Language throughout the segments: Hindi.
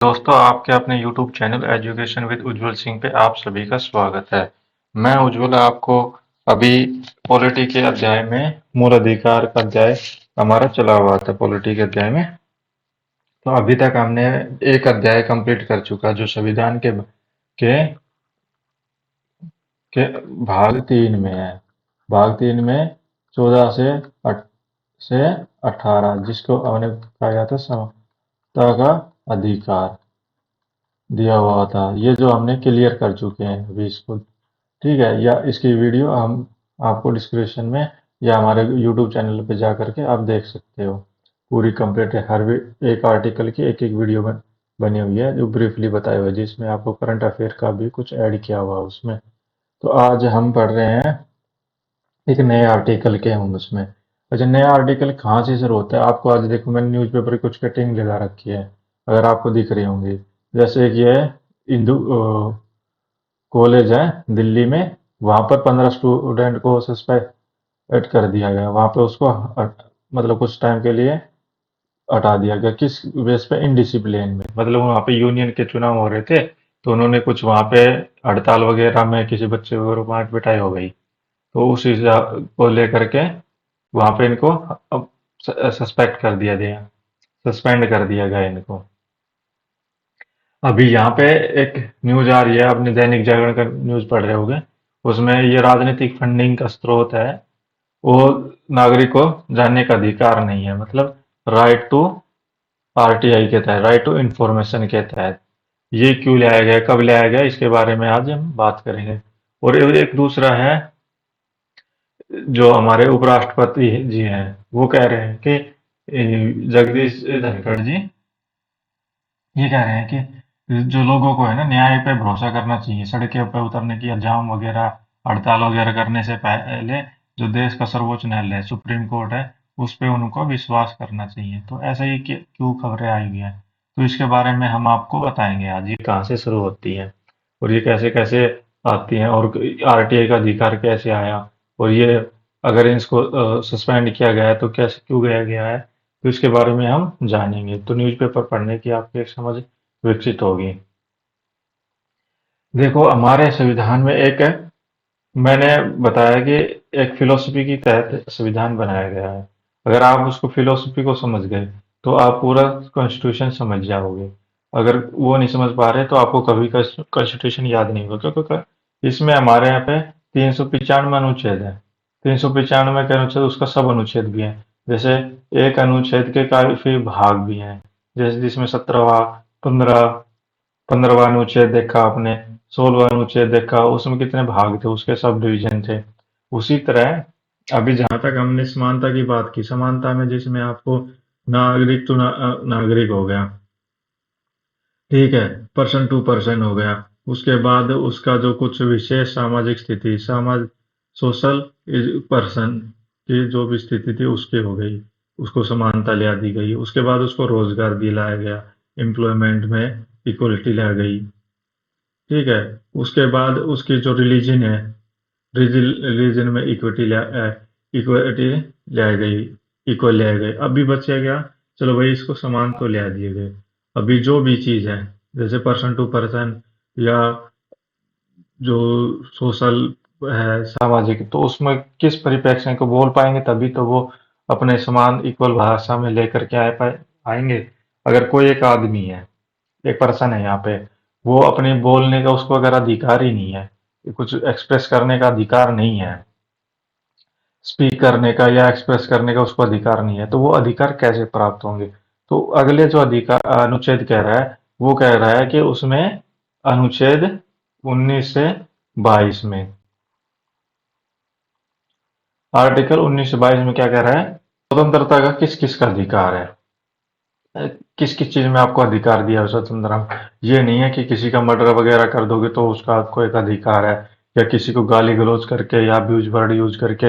दोस्तों, आपके अपने YouTube चैनल एजुकेशन विद उज्ज्वल सिंह पे आप सभी का स्वागत है। मैं उज्ज्वल आपको अभी पॉलिटी के अध्याय में मूल अधिकार का अध्याय हमारा चला हुआ था पॉलिटी के अध्याय में। तो अभी तक हमने एक अध्याय कंप्लीट कर चुका जो संविधान के के भाग 3 में है। भाग 3 में 14 से 18 जिसको हमने कहा गया था समता का अधिकार दिया हुआ था। ये जो हमने क्लियर कर चुके हैं अभी इसको, ठीक है। या इसकी वीडियो हम आपको डिस्क्रिप्शन में या हमारे यूट्यूब चैनल पे जा करके आप देख सकते हो। पूरी कंप्लीट है, एक आर्टिकल की एक एक वीडियो बनी हुई है जो ब्रीफली बताए हुए, जिसमें आपको करंट अफेयर का भी कुछ ऐड किया हुआ है उसमें। तो आज हम पढ़ रहे हैं एक नए आर्टिकल के हम उसमें। अच्छा, नया आर्टिकल कहाँ से शुरू होता है? आपको आज देखो, मैंने न्यूज़पेपर की कुछ कटिंग लगा रखी है, अगर आपको दिख रही होंगी। जैसे कि ये हिंदू कॉलेज है दिल्ली में, वहां पर 15 स्टूडेंट को सस्पेंड कर दिया गया। वहां पे उसको मतलब कुछ टाइम के लिए हटा दिया गया। किस बेस पे? इनडिसिप्लिन में, मतलब वहां पे यूनियन के चुनाव हो रहे थे, तो उन्होंने कुछ वहां पे हड़ताल वगैरह में किसी बच्चे को मार पिटाई हो गई, तो उस हिसाब को लेकर के वहां पे इनको अब सस्पेंड कर दिया गया इनको। अभी यहाँ पे एक न्यूज आ रही है, आपने दैनिक जागरण का न्यूज पढ़ रहे होगे, उसमें ये राजनीतिक फंडिंग का स्रोत है, वो नागरिक को जानने का अधिकार नहीं है। मतलब राइट टू आरटीआई के तहत, राइट टू इंफॉर्मेशन के तहत ये क्यों लाया गया, कब लाया गया, इसके बारे में आज हम बात करेंगे। और एक दूसरा है, जो हमारे उपराष्ट्रपति जी हैं, वो कह रहे हैं कि जगदीश धनखड़ जी ये कह रहे हैं कि जो लोगों को है ना, न्याय पे भरोसा करना चाहिए। सड़कों पे उतरने की, जाम वगैरह, हड़ताल वगैरह करने से पहले जो देश का सर्वोच्च न्यायालय है, सुप्रीम कोर्ट है, उस पे उनको विश्वास करना चाहिए। तो ऐसा ही क्यों खबरें आई हुई हैं, तो इसके बारे में हम आपको बताएंगे आज, ये कहाँ से शुरू होती है और ये कैसे कैसे आती हैं, और आरटीआई का अधिकार कैसे आया, और ये अगर इसको सस्पेंड किया गया है तो कैसे, क्यों किया गया है, तो इसके बारे में हम जानेंगे। तो न्यूज़पेपर पढ़ने की आपकी एक समझ विकसित होगी। देखो, हमारे संविधान में एक, मैंने बताया कि एक फिलोसफी की तहत संविधान बनाया गया है। अगर आप उसको फिलोसफी को समझ गए तो आप पूरा कॉन्स्टिट्यूशन समझ जाओगे। अगर वो नहीं समझ पा रहे तो आपको कभी कॉन्स्टिट्यूशन याद नहीं होगा, क्योंकि इसमें हमारे यहाँ पे 395 अनुच्छेद है। 395 के अनुच्छेद, उसका सब अनुच्छेद भी है। जैसे एक अनुच्छेद के काफी भाग भी हैं, जैसे जिसमें 17वां, 15 15वां अनुच्छेद देखा आपने, 16वां अनुच्छेद देखा, उसमें कितने भाग थे, उसके सब डिवीजन थे। उसी तरह अभी जहां तक हमने समानता की बात की, समानता में जिसमें आपको नागरिक टू नागरिक हो गया, ठीक है, पर्सन टू पर्सन हो गया। उसके बाद उसका जो कुछ विशेष सामाजिक स्थिति, सोशल पर्सन की जो भी स्थिति थी उसकी हो गई, उसको समानता लिया दी गई। उसके बाद उसको रोजगार दिलाया गया, एम्प्लॉयमेंट में इक्वलिटी ला गई, ठीक है। उसके बाद उसकी जो रिलीजन है, रिलीजन में इक्विटी लाई गई, इक्वल लाई गई। अभी बचा क्या? चलो भाई, इसको समान तो लिया दिए गए। अभी जो भी चीज है, जैसे पर्सन टू पर्सन, या जो सोशल है, सामाजिक, तो उसमें किस परिप्रेक्ष्य को बोल पाएंगे, तभी तो वो अपने समान इक्वल भाषा में लेकर के आएंगे। अगर कोई एक आदमी है, एक पर्सन है यहाँ पे, वो अपने बोलने का उसको अगर अधिकार ही नहीं है, कुछ एक्सप्रेस करने का अधिकार नहीं है, स्पीक करने का या एक्सप्रेस करने का उसको अधिकार नहीं है, तो वो अधिकार कैसे प्राप्त होंगे? तो अगले जो अधिकार अनुच्छेद कह रहा है, वो कह रहा है कि उसमें अनुच्छेद 19 से 22 में, आर्टिकल 19 से 22 में क्या कह रहा है? स्वतंत्रता का किस किस का अधिकार है, किस किस चीज में आपको अधिकार दिया है स्वतंत्र। ये नहीं है कि किसी का मर्डर वगैरह कर दोगे तो उसका आपको एक अधिकार है, या किसी को गाली गलौज करके या अब्यूज वर्ड यूज करके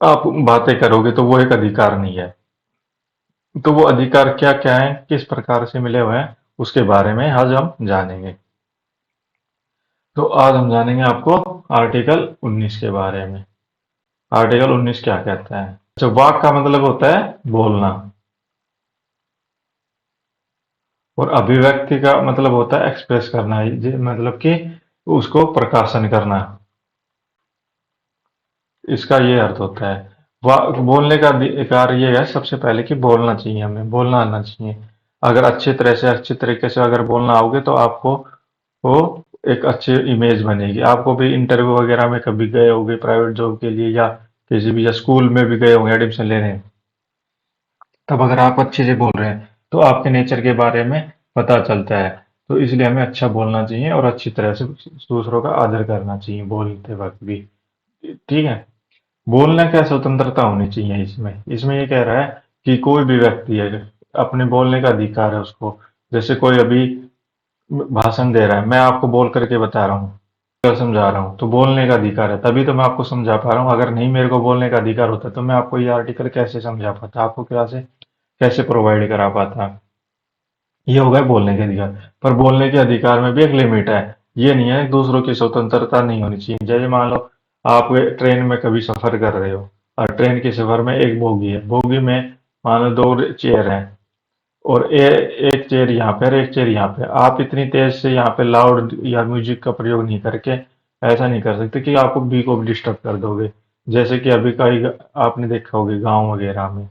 आप बातें करोगे तो वो एक अधिकार नहीं है। तो वो अधिकार क्या क्या है, किस प्रकार से मिले हुए हैं, उसके बारे में आज हम जानेंगे। तो आज हम जानेंगे आपको आर्टिकल 19 के बारे में। आर्टिकल 19 क्या कहता है? जो वाक का मतलब होता है बोलना, और अभिव्यक्ति का मतलब होता है एक्सप्रेस करना, मतलब कि उसको प्रकाशन करना। इसका ये अर्थ होता है। बोलने का अधिकार ये है सबसे पहले कि बोलना चाहिए, हमें बोलना आना चाहिए। अगर अच्छी तरह से अच्छी तरीके से अगर बोलना आओगे तो आपको वो एक अच्छी इमेज बनेगी। आपको भी इंटरव्यू वगैरह में कभी गए होगे प्राइवेट जॉब के लिए, या किसी भी, या स्कूल में भी गए होंगे एडमिशन लेने, तब अगर आप अच्छे से बोल रहे हैं तो आपके नेचर के बारे में पता चलता है। तो इसलिए हमें अच्छा बोलना चाहिए और अच्छी तरह से दूसरों का आदर करना चाहिए बोलते वक्त भी। ठीक है। बोलने का स्वतंत्रता होनी चाहिए इसमें। इसमें ये कह रहा है कि कोई भी व्यक्ति है, अपने बोलने का अधिकार है उसको। जैसे कोई अभी भाषण दे रहा है, मैं आपको बोल करके बता रहा हूँ, समझा रहा हूँ, तो बोलने का अधिकार है, तभी तो मैं आपको समझा पा रहा हूँ। अगर नहीं मेरे को बोलने का अधिकार होता तो मैं आपको ये आर्टिकल कैसे समझा पाता, आपको कैसे प्रोवाइड करा पाता। ये हो गया बोलने के अधिकार। पर बोलने के अधिकार में भी एक लिमिट है। ये नहीं है दूसरों की स्वतंत्रता नहीं होनी चाहिए। जैसे मान लो आप ट्रेन में कभी सफर कर रहे हो, और ट्रेन के सफर में एक बोगी है, बोगी में मान लो दो चेयर हैं, और एक चेयर यहाँ पे और एक चेयर यहाँ पे। आप इतनी तेज से यहाँ पे लाउड या म्यूजिक का प्रयोग नहीं करके ऐसा नहीं कर सकते कि आप बी को भी डिस्टर्ब कर दोगे। जैसे कि अभी कई आपने देखा होगा गांव वगैरह में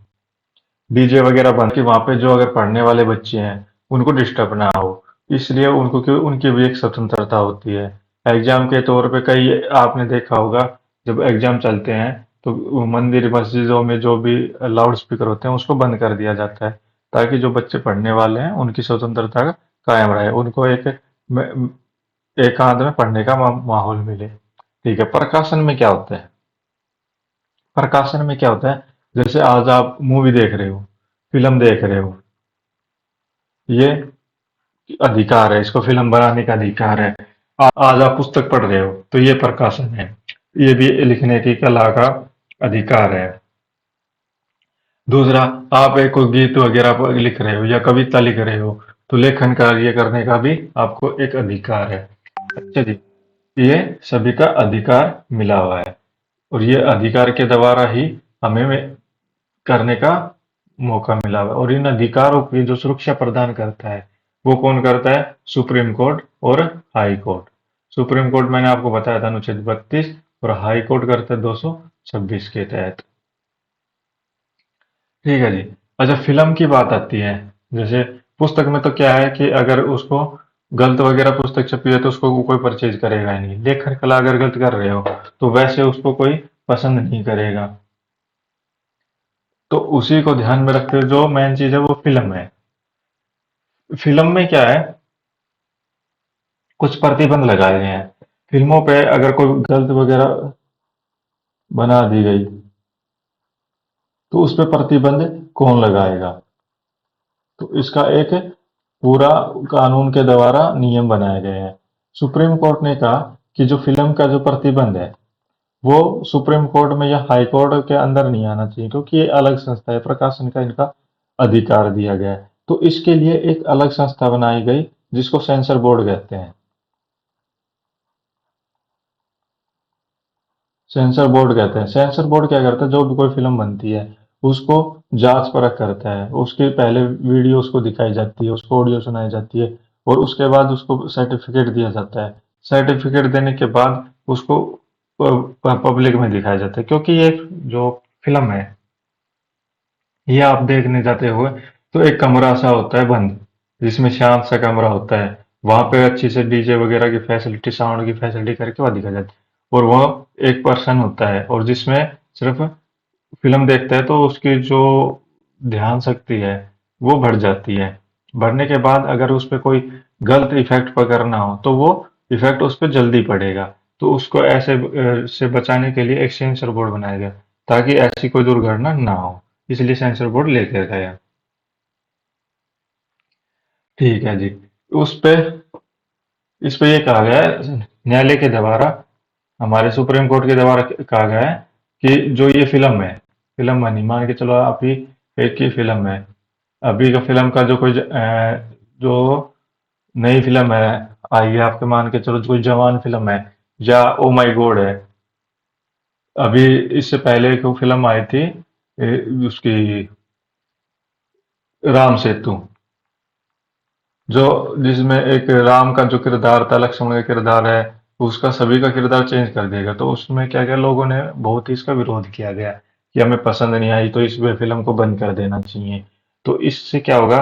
डीजे वगैरह बंद कि वहां पे जो अगर पढ़ने वाले बच्चे हैं उनको डिस्टर्ब ना हो, इसलिए उनको क्यों, उनकी भी एक स्वतंत्रता होती है। एग्जाम के तौर पे कई आपने देखा होगा, जब एग्जाम चलते हैं तो वो मंदिर मस्जिदों में जो भी लाउड स्पीकर होते हैं उसको बंद कर दिया जाता है, ताकि जो बच्चे पढ़ने वाले हैं उनकी स्वतंत्रता कायम रहे, उनको म- एकांत में पढ़ने का माहौल मिले। ठीक है। प्रकाशन में क्या होता है? प्रकाशन में क्या होता है? जैसे आज आप मूवी देख रहे हो, फिल्म देख रहे हो, ये अधिकार है, इसको फिल्म बनाने का अधिकार है। आज आप पुस्तक पढ़ रहे हो तो ये प्रकाशन है, ये भी लिखने की कला का अधिकार है। दूसरा, आप एक कोई गीत वगैरह लिख रहे हो या कविता लिख रहे हो, तो लेखन कार्य करने का भी आपको एक अधिकार है। अच्छा जी। ये सभी का अधिकार मिला हुआ है, और ये अधिकार के द्वारा ही हमें करने का मौका मिला हुआ है। और इन अधिकारों की जो सुरक्षा प्रदान करता है वो कौन करता है? सुप्रीम कोर्ट और हाई कोर्ट। सुप्रीम कोर्ट मैंने आपको बताया था अनुच्छेद 32, और हाई कोर्ट करता है 226 के तहत। ठीक है जी। अच्छा, फिल्म की बात आती है। जैसे पुस्तक में तो क्या है कि अगर उसको गलत वगैरह पुस्तक छपी है तो उसको कोई परचेज करेगा ही नहीं। लेखन कला अगर गलत कर रहे हो तो वैसे उसको कोई पसंद नहीं करेगा। तो उसी को ध्यान में रखते हुए जो मेन चीज है वो फिल्म है। फिल्म में क्या है, कुछ प्रतिबंध लगाए गए हैं। फिल्मों पे अगर कोई गलत वगैरह बना दी गई तो उस पे प्रतिबंध कौन लगाएगा? तो इसका एक पूरा कानून के द्वारा नियम बनाए गए हैं। सुप्रीम कोर्ट ने कहा कि जो फिल्म का जो प्रतिबंध है वो सुप्रीम कोर्ट में या हाई कोर्ट के अंदर नहीं आना चाहिए, क्योंकि ये अलग संस्था है, प्रकाशन का इनका अधिकार दिया गया है। तो इसके लिए एक अलग संस्था बनाई गई जिसको सेंसर बोर्ड कहते हैं। सेंसर बोर्ड कहते हैं। सेंसर बोर्ड क्या करता है, जो भी कोई फिल्म बनती है उसको जांच परख करता है। उसके पहले वीडियो उसको दिखाई जाती है, उसको ऑडियो सुनाई जाती है, और उसके बाद उसको सर्टिफिकेट दिया जाता है। सर्टिफिकेट देने के बाद उसको पब्लिक में दिखाया जाता है, क्योंकि ये जो फिल्म है ये आप देखने जाते हुए तो एक कमरा सा होता है बंद, जिसमें शांत सा कमरा होता है। वहां पे अच्छी से डीजे वगैरह की फैसिलिटी, साउंड की फैसिलिटी करके वहां दिखा जाती है। और वो एक पर्सन होता है, और जिसमें सिर्फ फिल्म देखता है तो उसकी जो ध्यान शक्ति है वो बढ़ जाती है। बढ़ने के बाद अगर उस पे कोई गलत इफेक्ट पकड़ना हो तो वो इफेक्ट उस पर जल्दी पड़ेगा। तो उसको ऐसे से बचाने के लिए एक सेंसर बोर्ड बनाया गया, ताकि ऐसी कोई दुर्घटना ना हो। इसलिए सेंसर बोर्ड लेकर गया। ठीक है जी। उस पे इस पे ये कहा गया है न्यायालय के द्वारा, हमारे सुप्रीम कोर्ट के द्वारा कहा गया है कि जो ये फिल्म है, फिल्म बनी, मान के चलो अभी एक ही फिल्म है, अभी का फिल्म का जो जो नई फिल्म है आई है, आपके मान के चलो कोई जवान फिल्म है या ओ माई गॉड है। अभी इससे पहले एक फिल्म आई थी, उसकी राम सेतु। जो जिसमें एक राम का जो किरदार था, लक्ष्मण का किरदार है, उसका सभी का किरदार चेंज कर दिया गया। तो उसमें क्या क्या लोगों ने बहुत ही इसका विरोध किया गया कि हमें पसंद नहीं आई, तो इस फिल्म को बंद कर देना चाहिए। तो इससे क्या होगा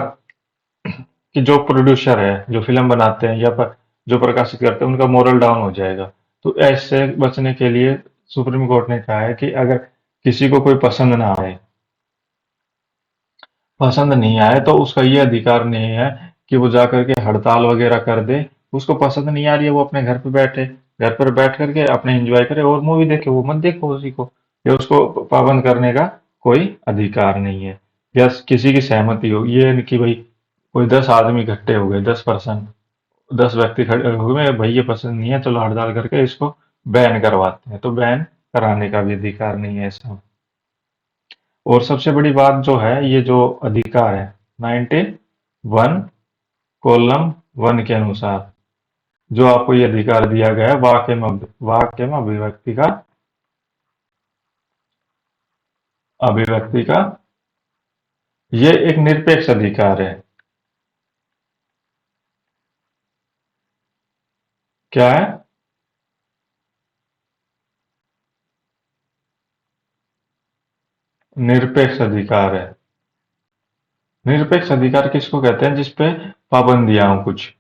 कि जो प्रोड्यूसर है, जो फिल्म बनाते हैं या जो प्रकाशित करते हैं, उनका मोरल डाउन हो जाएगा। तो ऐसे बचने के लिए सुप्रीम कोर्ट ने कहा है कि अगर किसी को कोई पसंद नहीं आए तो उसका ये अधिकार नहीं है कि वो जाकर के हड़ताल वगैरह कर दे। उसको पसंद नहीं आ रही है, वो अपने घर पे बैठे, घर पर बैठ करके अपने एंजॉय करे और मूवी देखे, वो मत देखो उसी को। या उसको पाबंद करने का कोई अधिकार नहीं है। या किसी की सहमति हो, ये नहीं कि भाई कोई 10 आदमी इकट्ठे हो गए, 10 पर्सन, 10 व्यक्ति खड़े हो गए, भाई ये पसंद नहीं है, चलो हड़ताल करके इसको बैन करवाते हैं, तो बैन कराने का भी अधिकार नहीं है ऐसा। और सबसे बड़ी बात जो है, ये जो अधिकार है 91 कॉलम 1 के अनुसार, जो आपको ये अधिकार दिया गया है वाक्य में अभिव्यक्ति का, ये एक निरपेक्ष अधिकार है। क्या है? निरपेक्ष अधिकार है। निरपेक्ष अधिकार किसको कहते हैं? जिसपे पाबंदियां हो कुछ।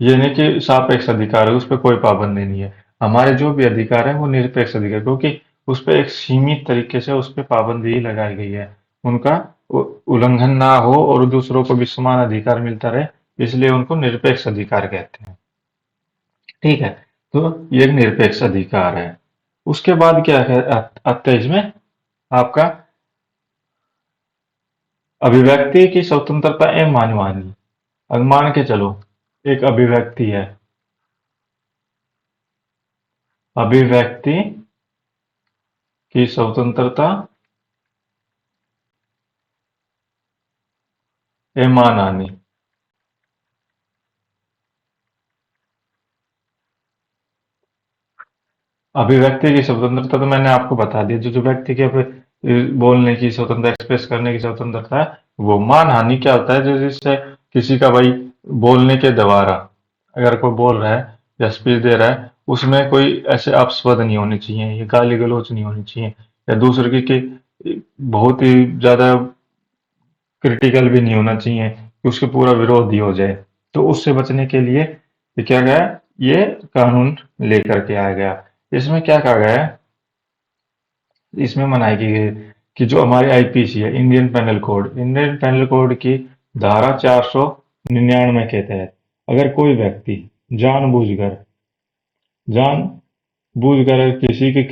ये नहीं कि सापेक्ष अधिकार है, उस पर कोई पाबंदी नहीं है। हमारे जो भी अधिकार है वो निरपेक्ष अधिकार, क्योंकि उस पर एक सीमित तरीके से उस पर पाबंदी ही लगाई गई है। उनका उल्लंघन ना हो और दूसरों को भी समान अधिकार मिलता रहे, इसलिए उनको निरपेक्ष अधिकार कहते हैं। ठीक है। तो ये एक निरपेक्ष अधिकार है। उसके बाद क्या है आता है इसमें आपका अभिव्यक्ति की स्वतंत्रता एवं मानवानी। अब मान के चलो एक अभिव्यक्ति है, अभिव्यक्ति की स्वतंत्रता एवं मानहानि। अभिव्यक्ति की स्वतंत्रता तो मैंने आपको बता दी, जो जो व्यक्ति के बोलने की स्वतंत्रता, एक्सप्रेस करने की स्वतंत्रता है वो। मानहानि क्या होता है? जो जिससे किसी का भाई बोलने के द्वारा, अगर कोई बोल रहा है या स्पीच दे रहा है, उसमें कोई ऐसे अपशब्द नहीं होने चाहिए, या गाली गलौज नहीं होनी चाहिए, या दूसरे बहुत ही ज्यादा क्रिटिकल भी नहीं होना चाहिए कि उसके पूरा विरोध ही हो जाए। तो उससे बचने के लिए ये क्या गया, ये कानून लेकर के आ गया। इसमें क्या कहा गया है, इसमें मनाई की गई कि जो हमारे आईपीसी है, इंडियन पेनल कोड की धारा 499 के तहत अगर कोई व्यक्ति जानबूझकर जानबूझकर किसी की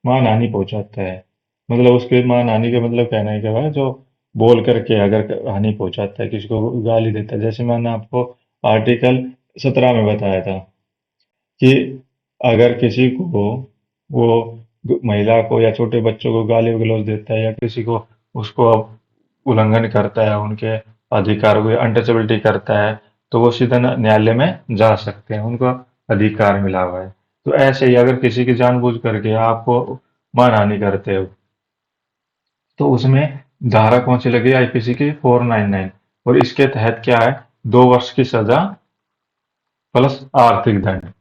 मानहानि पहुंचाता है, मतलब उसके मानहानि का मतलब कहना है क्या है, जो बोल करके अगर हानि पहुंचाता है, किसी को गाली देता है, जैसे मैंने आपको आर्टिकल 17 में बताया था कि अगर किसी को वो महिला को या छोटे बच्चों को गाली गलौज देता है, या किसी को उसको उल्लंघन करता है, उनके अधिकार को अनटचेबिलिटी करता है, तो वो सीधा न्यायालय में जा सकते हैं, उनको अधिकार मिला हुआ है। तो ऐसे ही अगर किसी की जानबूझ करके आपको मानहानि करते हो, तो उसमें धारा कौन सी लगी? आईपीसी की 499। और इसके तहत क्या है? 2 वर्ष की सजा प्लस आर्थिक दंड,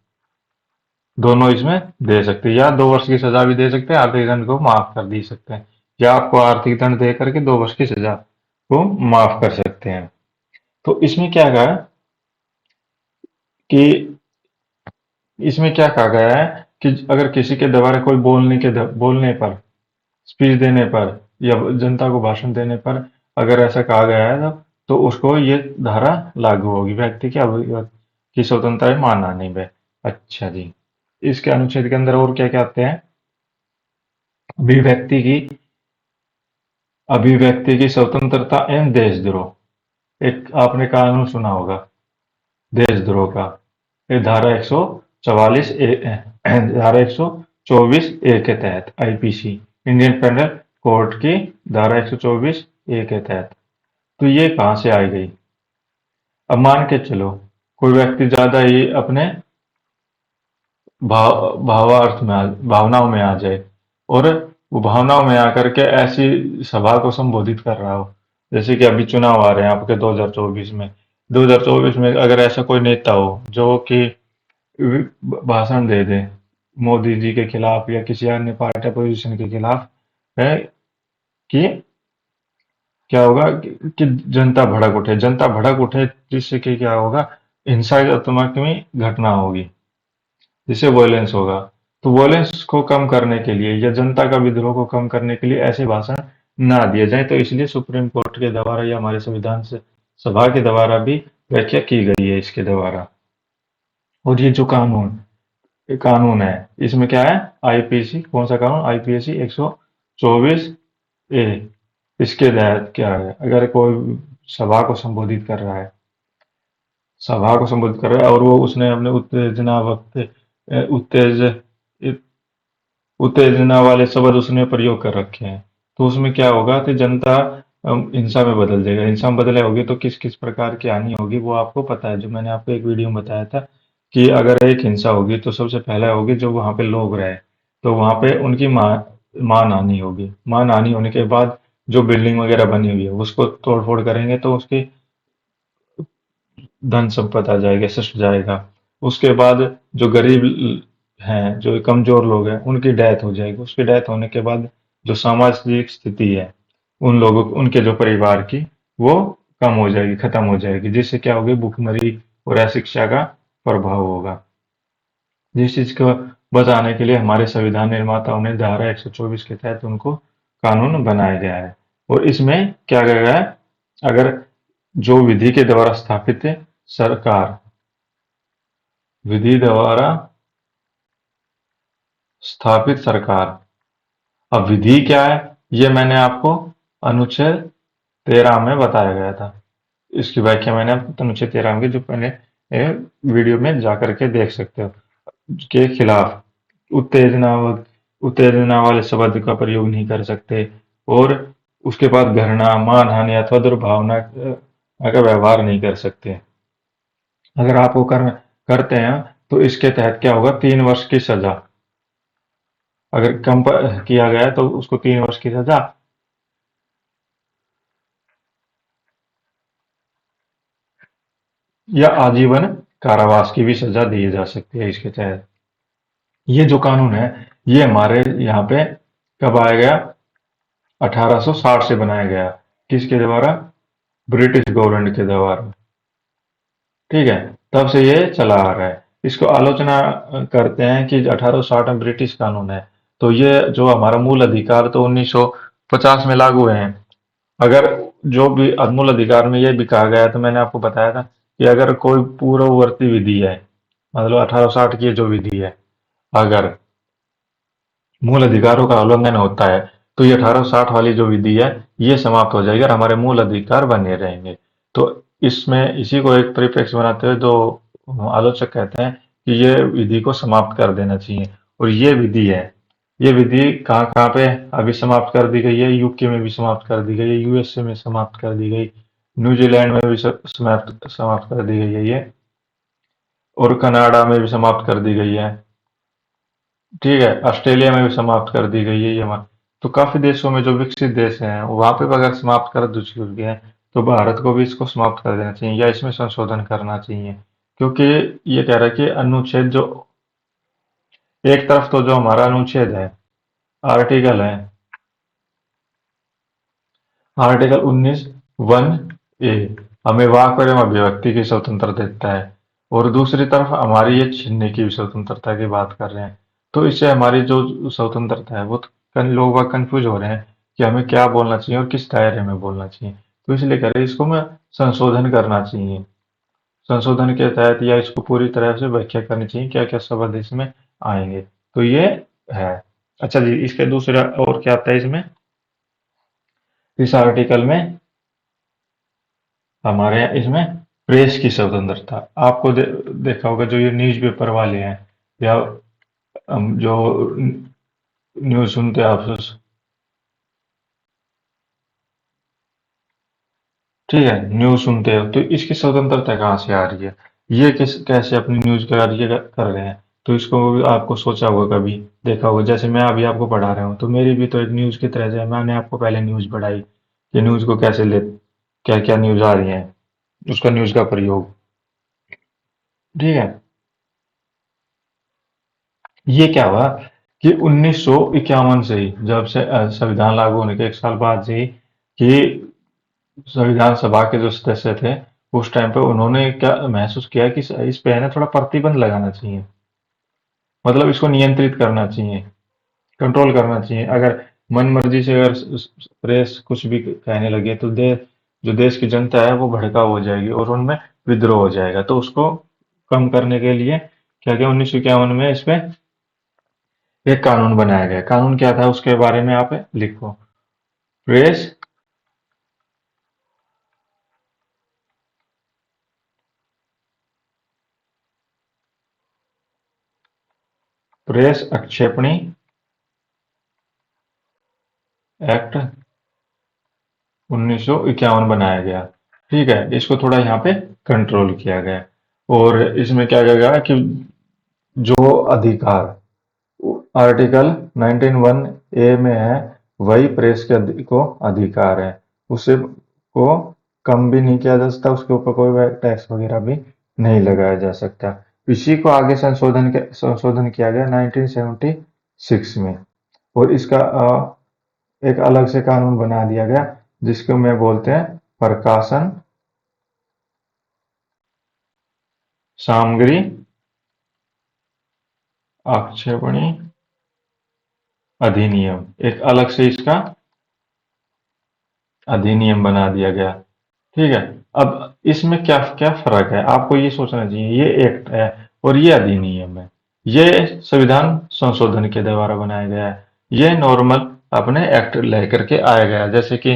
दोनों इसमें दे सकते हैं। या 2 वर्ष की सजा भी दे सकते हैं, आर्थिक दंड को माफ कर दी सकते हैं, या आपको आर्थिक दंड दे करके 2 वर्ष की सजा को माफ कर सकते हैं। तो इसमें क्या कहा है कि इसमें क्या कहा गया है कि अगर किसी के द्वारा कोई बोलने पर, स्पीच देने पर, या जनता को भाषण देने पर अगर ऐसा कहा गया है, तो उसको ये धारा लागू होगी, व्यक्ति की की स्वतंत्रता है मानहानि में। अच्छा जी। इसके अनुच्छेद के अंदर और क्या क्या आते हैं? अभिव्यक्ति की अभिव्यक्ति की स्वतंत्रता एवं देशद्रोह। एक आपने कानून सुना होगा देशद्रोह का, ये धारा 124 ए के तहत, आईपीसी, इंडियन पेनल कोड की धारा 124 ए के तहत। तो ये कहाँ से आई गई? अब मान के चलो कोई व्यक्ति ज्यादा ही अपने भावनाओं में आ जाए, और वो भावनाओं में आकर के ऐसी सभा को संबोधित कर रहा हो, जैसे कि अभी चुनाव आ रहे हैं आपके 2024 में, 2024 में अगर ऐसा कोई नेता हो जो कि भाषण दे दे मोदी जी के खिलाफ या किसी अन्य पार्टी अपोजिशन के खिलाफ, है कि क्या होगा कि जनता भड़क उठे, जनता भड़क उठे, जिससे कि क्या होगा, हिंसात्मक में घटना होगी, जिससे वॉयलेंस होगा। तो वॉयलेंस को कम करने के लिए या जनता का विद्रोह को कम करने के लिए ऐसे भाषण ना दिए जाए, तो इसलिए सुप्रीम कोर्ट के द्वारा या हमारे संविधान से सभा के द्वारा भी व्याख्या की गई है इसके द्वारा। और ये जो कानून है, इसमें क्या है, आईपीसी, कौन सा कानून, आईपीसी 124 ए, इसके तहत क्या है, अगर कोई सभा को संबोधित कर रहा है, सभा को संबोधित कर रहा है और वो उसने अपने उत्तेजना वक्त उत्तेजना वाले शब्द उसने प्रयोग कर रखे हैं, तो उसमें क्या होगा कि जनता हिंसा में बदल जाएगा। हिंसा में बदले होगी तो किस किस प्रकार की हानि होगी वो आपको पता है, जो मैंने आपको एक वीडियो में बताया था कि अगर एक हिंसा होगी तो सबसे पहले होगी जो वहां पे लोग रहे, तो वहां पे उनकी मान हानि होगी। मान हानि होने के बाद जो बिल्डिंग वगैरह बनी हुई है उसको तोड़ फोड़ करेंगे तो उसकी धन संपदा जाएगा, सृष्ट जाएगा। उसके बाद जो गरीब हैं, जो कमजोर लोग हैं, उनकी डेथ हो जाएगी। उसकी डेथ होने के बाद जो सामाजिक स्थिति है उन लोगों उनके जो परिवार की, वो कम हो जाएगी, खत्म हो जाएगी, जिससे क्या होगी, भुखमरी और अशिक्षा का प्रभाव होगा। जिस चीज को बचाने के लिए हमारे संविधान निर्माताओं ने धारा 124 के तहत उनको कानून बनाया गया है। और इसमें क्या कहा गया है, अगर जो विधि के द्वारा स्थापित सरकार, विधि द्वारा स्थापित सरकार, अब विधि क्या है, ये मैंने आपको अनुच्छेद 13 में बताया गया था। इसकी व्याख्या मैंने आपको अनुच्छेद 13 की, जो मैंने वीडियो में जा करके देख सकते हो, के खिलाफ उत्तेजना उत्तेजना वाले शब्द का प्रयोग नहीं कर सकते, और उसके बाद घृणा, मानहानि अथवा दुर्भावना का व्यवहार नहीं कर सकते। अगर आप वो करते हैं तो इसके तहत क्या होगा, 3 वर्ष की सजा। अगर कम किया गया है तो उसको 3 वर्ष की सजा या आजीवन कारावास की भी सजा दी जा सकती है इसके तहत। ये जो कानून है, ये हमारे यहाँ पे कब आया गया, 1860 से बनाया गया। किसके द्वारा, ब्रिटिश गवर्नमेंट के द्वारा। ठीक है, तब से ये चला आ रहा है। इसको आलोचना करते हैं कि 1860 में ब्रिटिश कानून है, तो ये जो हमारा मूल अधिकार तो 1950 में लागू हुए हैं। अगर जो भी मूल अधिकार में ये भी कहा गया है, तो मैंने आपको बताया था कि अगर कोई पूर्ववर्ती विधि है, मतलब 1860 की जो विधि है, अगर मूल अधिकारों का उल्लंघन होता है तो ये 1860 वाली जो विधि है ये समाप्त हो जाएगी और हमारे मूल अधिकार बने रहेंगे। तो इसमें इसी को एक परिप्रेक्ष्य बनाते हुए दो आलोचक कहते हैं कि ये विधि को समाप्त कर देना चाहिए। और ये विधि है, ये विधि कहाँ कहाँ पे अभी समाप्त कर दी गई है, यूके में भी समाप्त कर दी गई है, यूएसए में समाप्त कर दी गई, न्यूजीलैंड में भी समाप्त समाप्त कर दी गई है ये, और कनाडा में भी समाप्त कर दी गई है। ठीक है, ऑस्ट्रेलिया में भी समाप्त कर दी गई है ये हमारे। तो काफी देशों में जो विकसित देश हैं वहां पे भी अगर समाप्त कर दी चुके हैं, तो भारत को भी इसको समाप्त कर देना चाहिए या इसमें संशोधन करना चाहिए। क्योंकि ये कह रहा है कि अनुच्छेद जो, एक तरफ तो जो हमारा अनुच्छेद है, आर्टिकल है, आर्टिकल 19(1)(a) हमें वाक एवं अभिव्यक्ति की स्वतंत्रता देता है, और दूसरी तरफ हमारी ये छीनने की भी स्वतंत्रता की बात कर रहे हैं। तो इससे हमारी जो स्वतंत्रता है वो तो लोग बाग कंफ्यूज हो रहे हैं कि हमें क्या बोलना चाहिए और किस दायरे में बोलना चाहिए। तो इसलिए कह रहे हैं इसको मैं संशोधन करना चाहिए। संशोधन के तहत या इसको पूरी तरह से व्याख्या करनी चाहिए, क्या क्या शब्द इसमें आएंगे। तो ये है। अच्छा जी, इसके दूसरा और क्या आता है इसमें, इस आर्टिकल में हमारे यहाँ इसमें प्रेस की स्वतंत्रता। आपको देखा होगा जो ये न्यूज़पेपर वाले हैं या जो न्यूज़ सुनते हैं आप, ठीक है, न्यूज़ सुनते हो तो इसकी स्वतंत्रता कहाँ से आ रही है, ये किस कैसे अपनी न्यूज़ का ये कर रहे हैं। तो इसको भी आपको सोचा होगा, कभी देखा होगा, जैसे मैं अभी आपको पढ़ा रहा हूँ तो मेरी भी तो एक न्यूज़ की तरह से मैंने आपको पहले न्यूज़ पढ़ाई कि न्यूज़ को कैसे ले, क्या क्या न्यूज़ आ रही है, उसका न्यूज का प्रयोग। ठीक है। ये क्या हुआ कि 1951 से ही, जब से संविधान लागू होने के 1 साल बाद से ही, कि संविधान सभा के जो सदस्य थे, उस टाइम पे उन्होंने क्या महसूस किया कि इस पे है ना थोड़ा प्रतिबंध लगाना चाहिए, मतलब इसको नियंत्रित करना चाहिए, कंट्रोल करना चाहिए। अगर मन मर्जी से अगर प्रेस कुछ भी कहने लगे तो जो देश की जनता है वो भड़काऊ हो जाएगी और उनमें विद्रोह हो जाएगा। तो उसको कम करने के लिए क्या किया 1951 में, इस पे एक कानून बनाया गया। कानून क्या था उसके बारे में आप लिखो। प्रेस प्रेस अक्षेपणी एक्ट 1951 बनाया गया। ठीक है, इसको थोड़ा यहाँ पे कंट्रोल किया गया। और इसमें क्या किया गया कि जो अधिकार आर्टिकल 19(1) ए में है, वही प्रेस के को अधिकार है। उसे को कम भी नहीं किया जा सकता, उसके ऊपर कोई टैक्स वगैरह भी नहीं लगाया जा सकता। इसी को आगे संशोधन किया गया 1976 में। और इसका एक अलग से कानून बना दिया गया, जिसको मैं बोलते हैं प्रकाशन सामग्री आक्षेपणी अधिनियम। एक अलग से इसका अधिनियम बना दिया गया। ठीक है। अब इसमें क्या क्या फर्क है आपको ये सोचना चाहिए। ये एक्ट है और ये अधिनियम है। ये संविधान संशोधन के द्वारा बनाया गया है। ये नॉर्मल अपने एक्ट लेकर के आया गया, जैसे कि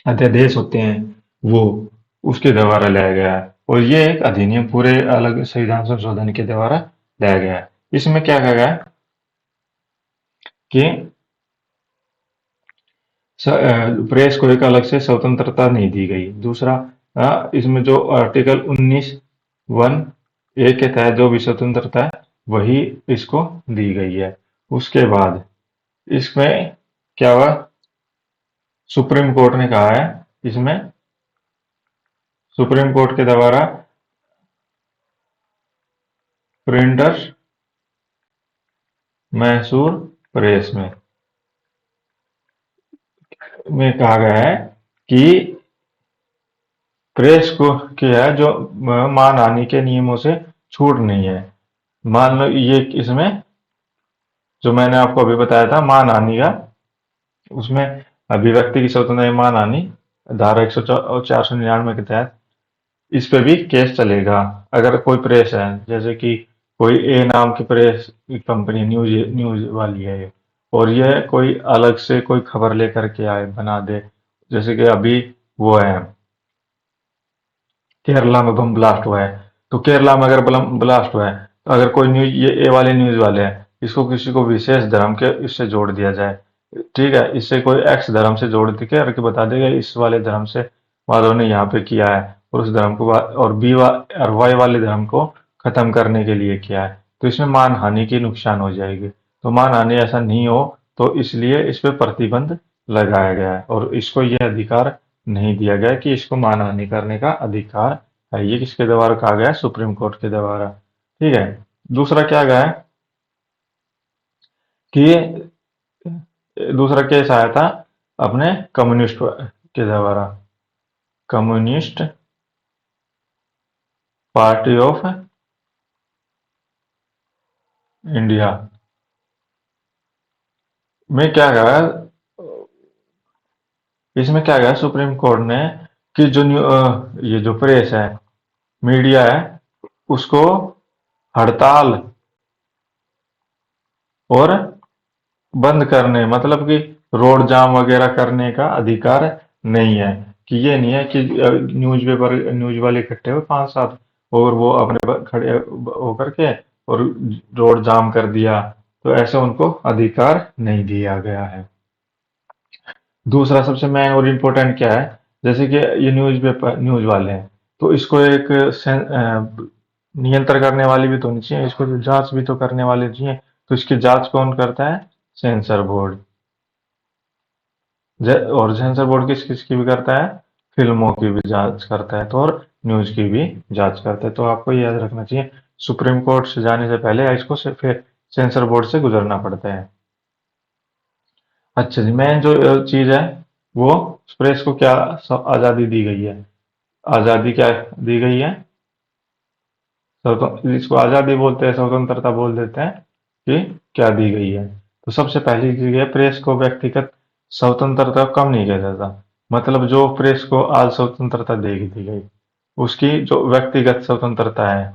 अध्यादेश होते हैं, वो उसके द्वारा लाया गया है। और ये एक अधिनियम पूरे अलग संविधान संशोधन के द्वारा लाया गया है। इसमें क्या कहा गया है कि प्रेस को एक अलग से स्वतंत्रता नहीं दी गई। दूसरा, इसमें जो आर्टिकल 19(1) ए के तहत जो भी स्वतंत्रता है वही इसको दी गई है। उसके बाद इसमें क्या हुआ, सुप्रीम कोर्ट ने कहा है इसमें, सुप्रीम कोर्ट के द्वारा प्रिंटर्स मैसूर प्रेस में कहा गया है कि प्रेस को क्या है जो मानहानि के नियमों से छूट नहीं है। मान लो ये इसमें जो मैंने आपको अभी बताया था मानहानि का, उसमें अभिव्यक्ति की स्वतंत्रता मानहानि धारा 499 के तहत इस पे भी केस चलेगा। अगर कोई प्रेस है, जैसे कि कोई ए नाम की प्रेस कंपनी न्यूज न्यूज वाली है, और ये कोई अलग से कोई खबर लेकर के आए बना दे, जैसे कि अभी वो है केरला में बम ब्लास्ट हुआ है, तो केरला में अगर बम ब्लास्ट हुआ है, तो अगर कोई न्यूज, ये ए वाले न्यूज वाले हैं, इसको किसी को विशेष धर्म के इससे जोड़ दिया जाए। ठीक है, इससे कोई एक्स धर्म से जोड़ के और के बता देगा इस वाले धर्म से वालों ने यहाँ पे किया है, और उस धर्म को और और वाई वाले धर्म को खत्म करने के लिए किया है, तो इसमें मानहानि की नुकसान हो जाएगी। तो मानहानि ऐसा नहीं हो, तो इसलिए इस पे प्रतिबंध लगाया गया है, और इसको ये अधिकार नहीं दिया गया कि इसको मानहानि करने का अधिकार है। ये किसके द्वारा कहा गया है, सुप्रीम कोर्ट के द्वारा। ठीक है। दूसरा क्या गया है कि दूसरा केस आया था अपने कम्युनिस्ट के द्वारा, कम्युनिस्ट पार्टी ऑफ इंडिया में क्या कहा है, इसमें क्या कहा सुप्रीम कोर्ट ने कि जो ये जो प्रेस है, मीडिया है, उसको हड़ताल और बंद करने, मतलब कि रोड जाम वगैरह करने का अधिकार नहीं है। कि ये नहीं है कि न्यूज वाले इकट्ठे हुए 5-7 और वो अपने खड़े होकर के और रोड जाम कर दिया, तो ऐसे उनको अधिकार नहीं दिया गया है। दूसरा सबसे मेन और इम्पोर्टेंट क्या है, जैसे कि ये न्यूज वाले हैं, तो इसको एक नियंत्रण करने वाली भी तो होनी चाहिए, इसको तो जांच भी तो करने वाले चाहिए। तो इसकी जांच कौन करता है, सेंसर बोर्ड। और सेंसर बोर्ड किस किस की भी करता है, फिल्मों की भी जांच करता है तो और न्यूज की भी जांच करता है। तो आपको ये याद रखना चाहिए, सुप्रीम कोर्ट से जाने से पहले इसको से फिर सेंसर बोर्ड से गुजरना पड़ता है। अच्छा जी, मेन जो चीज है वो प्रेस को क्या आजादी दी गई है। आजादी क्या दी गई है? इसको आजादी बोलते हैं, स्वतंत्रता बोल देते हैं कि क्या दी गई है। तो सबसे पहली चीज है, प्रेस को व्यक्तिगत स्वतंत्रता कम नहीं किया जाता। मतलब जो प्रेस को आज स्वतंत्रता दे दी गई, उसकी जो व्यक्तिगत स्वतंत्रता है,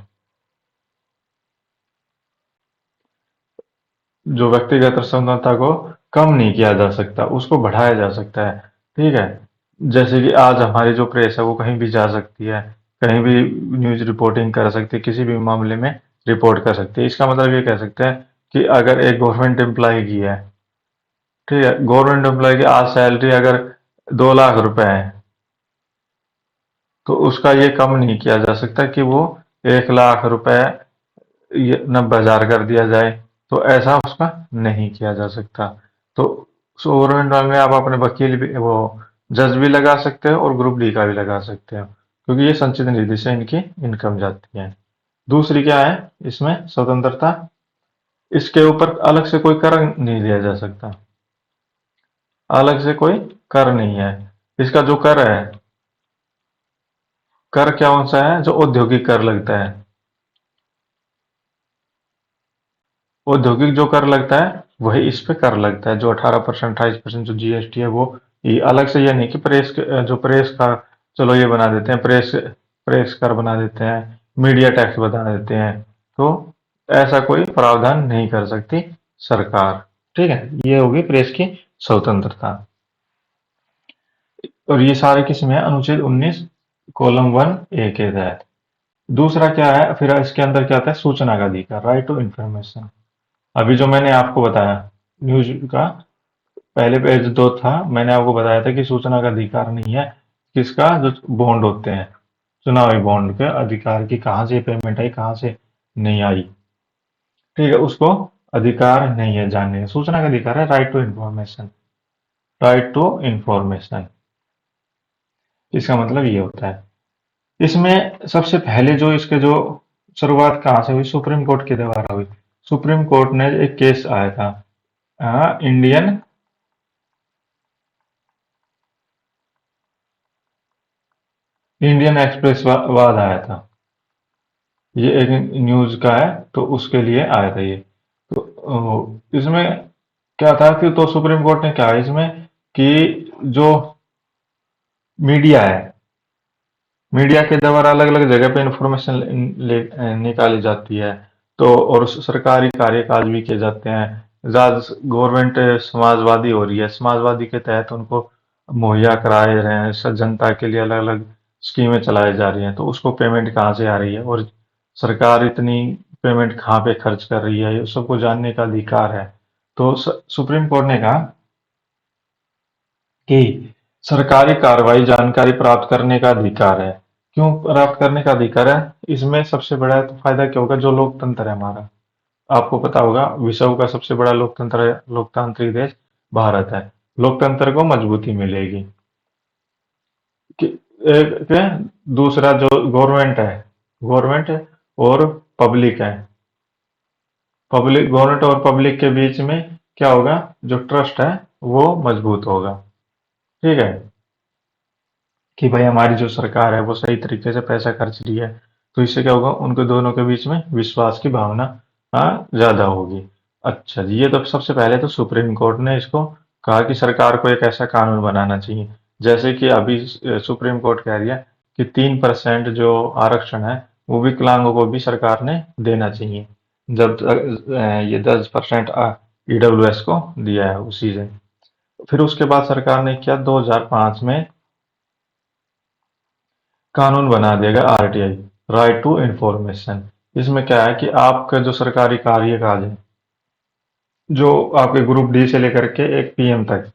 जो व्यक्तिगत स्वतंत्रता को कम नहीं किया जा सकता, उसको बढ़ाया जा सकता है। ठीक है। जैसे कि आज हमारी जो प्रेस है वो कहीं भी जा सकती है, कहीं भी न्यूज रिपोर्टिंग कर सकती है, किसी भी मामले में रिपोर्ट कर सकती है। इसका मतलब ये कह सकते हैं कि अगर एक गवर्नमेंट एम्प्लॉय की है, ठीक है, गवर्नमेंट एम्प्लॉय की आज सैलरी अगर 2 लाख रुपए है, तो उसका ये कम नहीं किया जा सकता कि वो 1 लाख रुपए ये 90,000 कर दिया जाए। तो ऐसा उसका नहीं किया जा सकता। तो गवर्नमेंट में आप अपने वकील भी, वो जज भी लगा सकते हो और ग्रुप डी का भी लगा सकते हो, क्योंकि ये संचित निधि से इनकी इनकम जाती है। दूसरी क्या है इसमें स्वतंत्रता, इसके ऊपर अलग से कोई कर नहीं लिया जा सकता। अलग से कोई कर नहीं है। इसका जो कर है, कर क्या कौन सा है? जो औद्योगिक कर लगता है। औद्योगिक जो कर लगता है वही इस पे कर लगता है, जो 18% 28% जो जीएसटी है वो। ये अलग से, ये नहीं कि प्रेस जो प्रेस का, चलो ये बना देते हैं, प्रेस प्रेस कर बना देते हैं, मीडिया टैक्स बना देते हैं। तो ऐसा कोई प्रावधान नहीं कर सकती सरकार। ठीक है, ये होगी प्रेस की स्वतंत्रता। और ये सारे किसमें है? अनुच्छेद 19 कॉलम 1 ए के तहत। दूसरा क्या है फिर इसके अंदर, क्या आता है? सूचना का अधिकार, राइट टू इंफॉर्मेशन। अभी जो मैंने आपको बताया न्यूज का पहले पेज 2 था, मैंने आपको बताया था कि सूचना का अधिकार नहीं है। किसका? जो बॉन्ड होते हैं, चुनावी बॉन्ड के अधिकार की, कहाँ से पेमेंट आई, कहाँ से नहीं आई। ठीक है, उसको अधिकार नहीं है जानने का। सूचना का अधिकार है right to information. Right to information, इसका मतलब ये होता है। इसमें सबसे पहले जो इसके जो शुरुआत कहाँ से हुई? सुप्रीम कोर्ट के द्वारा हुई। सुप्रीम कोर्ट ने एक केस आया था, इंडियन इंडियन एक्सप्रेस वाद आया था। ये एक न्यूज का है, तो उसके लिए आया था ये। तो इसमें क्या था कि तो सुप्रीम कोर्ट ने कहा इसमें कि जो मीडिया है, मीडिया के द्वारा अलग अलग जगह पे इंफॉर्मेशन निकाली जाती है। तो और सरकारी कार्यकाज भी किए जाते हैं। ज्यादा गवर्नमेंट समाजवादी हो रही है, समाजवादी के तहत उनको मुहैया कराए रहे हैं, जनता के लिए अलग अलग स्कीमें चलाई जा रही हैं। तो उसको पेमेंट कहाँ से आ रही है और सरकार इतनी पेमेंट कहाँ पे खर्च कर रही है, ये सबको जानने का अधिकार है। तो सुप्रीम कोर्ट ने कहा कि सरकारी कार्रवाई जानकारी प्राप्त करने का अधिकार है। क्यों प्राप्त करने का अधिकार है? इसमें सबसे बड़ा तो फायदा क्या होगा? जो लोकतंत्र है हमारा, आपको पता होगा विश्व का सबसे बड़ा लोकतंत्र, लोकतांत्रिक देश भारत है। लोकतंत्र को मजबूती मिलेगी कि दूसरा जो गवर्नमेंट है, गवर्नमेंट और पब्लिक है, पब्लिक, गवर्नमेंट और पब्लिक के बीच में क्या होगा? जो ट्रस्ट है वो मजबूत होगा। ठीक है, कि भाई हमारी जो सरकार है वो सही तरीके से पैसा खर्च रही है। तो इससे क्या होगा? उनके दोनों के बीच में विश्वास की भावना ज्यादा होगी। अच्छा जी, ये तो सबसे पहले तो सुप्रीम कोर्ट ने इसको कहा कि सरकार को एक ऐसा कानून बनाना चाहिए। जैसे कि अभी सुप्रीम कोर्ट कह रही है कि 3% जो आरक्षण है वो विकलांगों को भी सरकार ने देना चाहिए। जब तक ये 10% ईडब्ल्यूएस को दिया है उसी से। फिर उसके बाद सरकार ने किया 2005 में कानून बना देगा आरटीआई, राइट टू इंफॉर्मेशन। इसमें क्या है कि आपका जो सरकारी कार्यकाज है, जो आपके ग्रुप डी से लेकर के एक पीएम तक,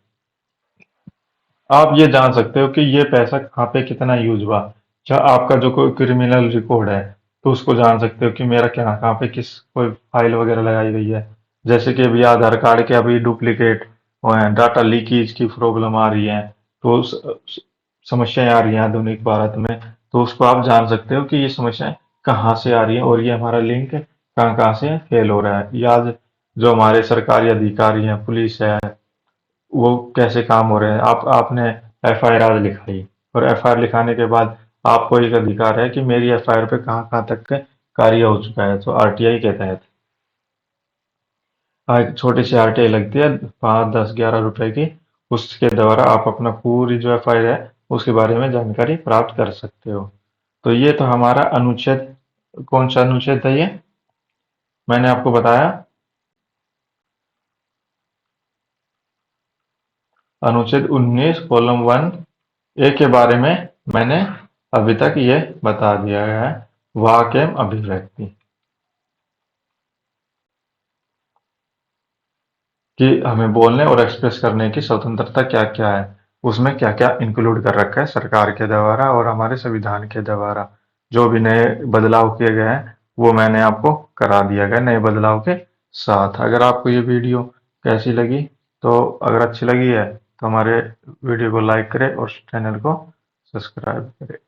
आप ये जान सकते हो कि ये पैसा कहाँ पे कितना यूज हुआ। क्या आपका जो कोई क्रिमिनल रिकॉर्ड है, तो उसको जान सकते हो कि मेरा क्या कहाँ पे किस कोई फाइल वगैरह लगाई गई है। जैसे कि अभी आधार कार्ड के अभी डुप्लीकेट हुए हैं, डाटा लीकेज की प्रॉब्लम आ रही है। तो समस्याएं आ रही हैं आधुनिक भारत में, तो उसको आप जान सकते हो कि ये समस्याएं कहाँ से आ रही हैं और ये हमारा लिंक कहाँ कहाँ से फेल हो रहा है, या जो हमारे सरकारी अधिकारी हैं, पुलिस है, वो कैसे काम हो रहे हैं। आप आपने एफआईआर आज लिखाई, और एफआईआर लिखाने के बाद आपको एक अधिकार है कि मेरी एफआईआर पे कहाँ कहाँ तक के कार्य हो चुका है। तो आरटीआई के तहत एक छोटी सी आरटीआई लगती है, 5, 10, 11 रुपए की। उसके द्वारा आप अपना पूरी जो एफआईआर है उसके बारे में जानकारी प्राप्त कर सकते हो। तो ये तो हमारा अनुच्छेद, कौन सा अनुच्छेद था ये, मैंने आपको बताया, अनुच्छेद 19 कॉलम 1 ए के बारे में मैंने अभी तक ये बता दिया है, वाक्य एवं अभिव्यक्ति, कि हमें बोलने और एक्सप्रेस करने की स्वतंत्रता क्या क्या है, उसमें क्या क्या इंक्लूड कर रखा है सरकार के द्वारा और हमारे संविधान के द्वारा। जो भी नए बदलाव किए गए हैं वो मैंने आपको करा दिया गया नए बदलाव के साथ। अगर आपको ये वीडियो कैसी लगी, तो अगर अच्छी लगी है तो हमारे वीडियो को लाइक करें और चैनल को सब्सक्राइब करें।